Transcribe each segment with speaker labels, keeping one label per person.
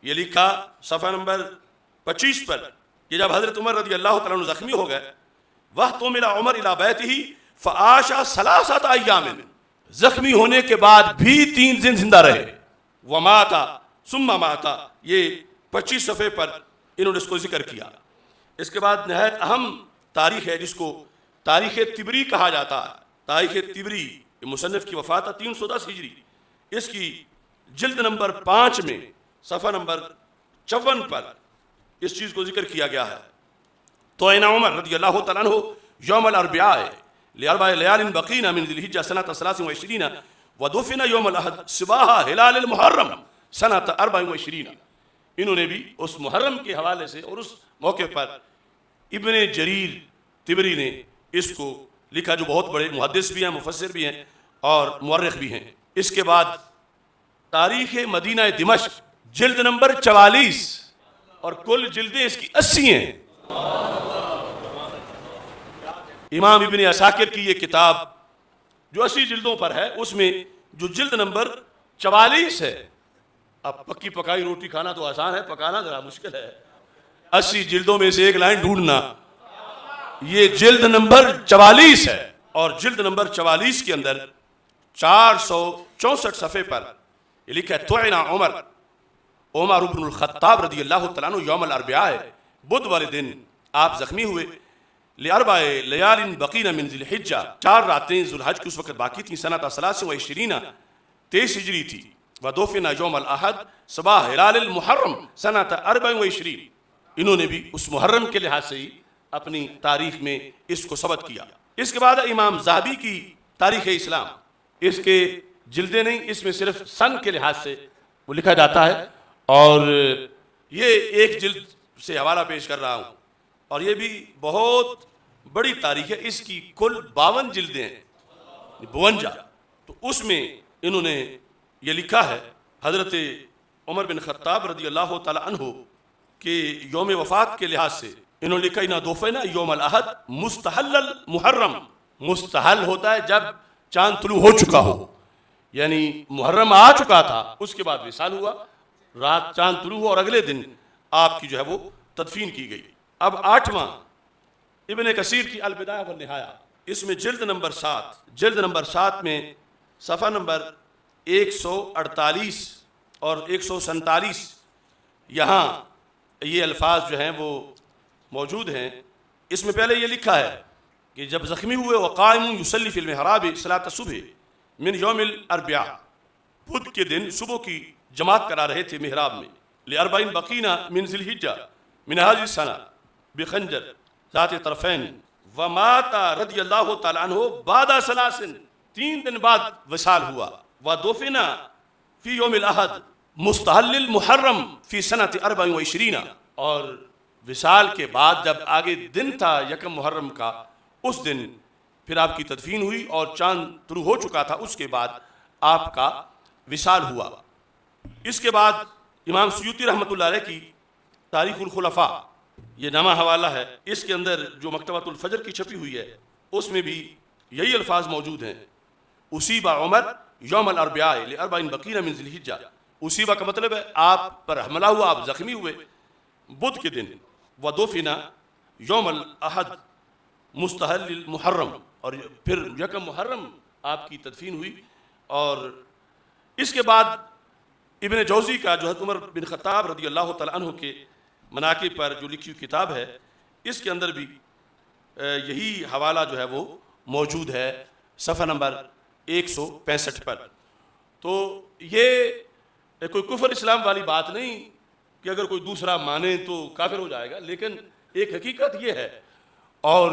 Speaker 1: یہ لکھا صفحہ نمبر 25 پر کہ جب حضرت عمر رضی اللہ تعالیٰ عنہ زخمی ہو گئے وَاحْتُمِلَ عمر إِلَى بَيْتِهِ فَعَاشَ 3 أَيَّامٍ، زخمی ہونے کے بعد بھی 3 دن زندہ رہے. وَمَاتَ ثُمَّ مَاتَ، یہ 25 صفحے پر انہوں نے اس کو ذکر کیا. اس کے بعد نہایت اہم تاریخ ہے جس کو تاریخ طبری کہا جاتا ہے. تاریخ طبری مصنف کی وفات ہے 310 ہجری. اس کی جلد نمبر 5 میں صفحہ نمبر 54 پر اس چیز کو ذکر کیا گیا ہے. طعن عمر رضی اللہ تعالیٰ عنہ یوم الاربعاء ل4 لیال بقین من ذی الحجہ سنۃ 23 ودفن یوم الاحد صباح ہلال المحرم سنۃ 24. انہوں نے بھی اس محرم کے حوالے سے اور اس موقع پر ابن جریر طبری نے اس کو لکھا، جو بہت بڑے محدث بھی ہیں، مفسر بھی ہیں اور مورخ بھی ہیں. اس کے بعد تاریخ مدینہ دمشق جلد نمبر 44 اور کل جلدیں اس کی 80 ہیں. امام ابن عساکر کی یہ کتاب جو 80 جلدوں پر ہے، اس میں جو جلد نمبر 44 ہے، اب پکی پکائی روٹی کھانا تو آسان ہے، پکانا ذرا مشکل ہے. 80 جلدوں میں سے ایک لائن ڈھونڈنا. یہ جلد نمبر 44 ہے اور جلد نمبر 44 کے اندر 464 صفحے پر یہ لکھا ہے طعن عمر بن الخطاب رضی اللہ تعالیٰ عنہ یوم الاربعاء، بدھ والے دن آپ زخمی ہوئے. ل4 لیال بقین من ذی الحجہ، 4 راتیں ذو الحج کی اس وقت باقی تھیں. سنۃ 23 ہجری تھی. ودفن یوم الاحد صباح ہلال المحرم سنۃ 24. انہوں نے بھی اس محرم کے لحاظ سے ہی اپنی تاریخ میں اس کو ثبت کیا. اس کے بعد امام ذہبی کی تاریخ اسلام، اس کے جلدیں نہیں، اس میں صرف سن کے لحاظ سے وہ لکھا جاتا ہے اور یہ ایک جلد سے حوالہ پیش کر رہا ہوں اور یہ بھی بہت بڑی تاریخ ہے. اس کی کل 52 جلدیں ہیں، 52. تو اس میں انہوں نے یہ لکھا ہے حضرت عمر بن خطاب رضی اللہ تعالی عنہ کہ یوم وفات کے لحاظ سے انہوں نے لکھا دفن یوم الاحد مستحل المحرم. مستحل ہوتا ہے جب چاند طلوع ہو چکا ہو، یعنی محرم آ چکا تھا، اس کے بعد وصال ہوا، رات چاند طلوع ہوا اور اگلے دن آپ کی جو ہے وہ تدفین کی گئی. اب 8واں ابن کثیر کی البدایہ والنہایہ، اس میں جلد نمبر 7 میں صفحہ نمبر 148 اور 147 یہاں یہ الفاظ جو ہیں وہ موجود ہیں. اس میں پہلے یہ لکھا ہے کہ جب زخمی ہوئے وقائم یصلی فی المحراب صلاۃ الصبح من یوم الاربعاء، بدھ کے دن صبح کی جماعت کرا رہے تھے محراب میں. ل40 بقین من ذی الحجہ من هذه السنہ بخنجر ذات طرفین ومات رضی اللہ تعالی عنہ بعد 3 دن بعد وصال ہوا. ودفن فی یوم الاحد مستحل المحرم فی سنۃ 24. اور وصال کے بعد جب آگے دن تھا 1 محرم کا، اس دن پھر آپ کی تدفین ہوئی اور چاند طلوع ہو چکا تھا، اس کے بعد آپ کا وصال ہوا. اس کے بعد امام سیوطی رحمۃ اللہ علیہ کی تاریخ الخلفاء، یہ نامہ حوالہ ہے، اس کے اندر جو مکتبۃ الفجر کی چھپی ہوئی ہے اس میں بھی یہی الفاظ موجود ہیں. اصیب عمر یوم الاربعاء ل40 بقین من ذی الحجہ. اصیبہ کا مطلب ہے آپ پر حملہ ہوا، آپ زخمی ہوئے بدھ کے دن. ودفن یوم الاحد مستحل المحرم، اور پھر 1 محرم آپ کی تدفین ہوئی. اور اس کے بعد ابن جوزی کا جو حضرت عمر بن خطاب رضی اللہ تعالیٰ عنہ کے مناقب پر جو لکھی ہوئی کتاب ہے، اس کے اندر بھی یہی حوالہ جو ہے وہ موجود ہے صفحہ نمبر 165 پر. تو یہ کوئی کفر اسلام والی بات نہیں کہ اگر کوئی دوسرا مانے تو کافر ہو جائے گا، لیکن ایک حقیقت یہ ہے اور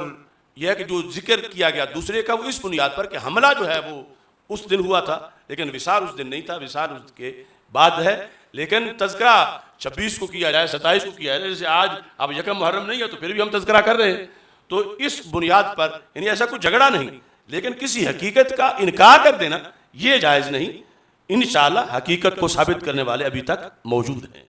Speaker 1: یہ ہے کہ جو ذکر کیا گیا دوسرے کا وہ اس بنیاد پر کہ حملہ جو ہے وہ اس دن ہوا تھا لیکن وصال اس دن نہیں تھا، وصال اس کے بعد ہے. لیکن تذکرہ 26 کو کیا جائے، 27 کو کیا جائے، جیسے آج اب 1 محرم نہیں ہے تو پھر بھی ہم تذکرہ کر رہے ہیں. تو اس بنیاد پر یعنی ایسا کوئی جھگڑا نہیں، لیکن کسی حقیقت کا انکار کر دینا یہ جائز نہیں. انشاءاللہ حقیقت کو ثابت کرنے والے ابھی تک موجود ہیں.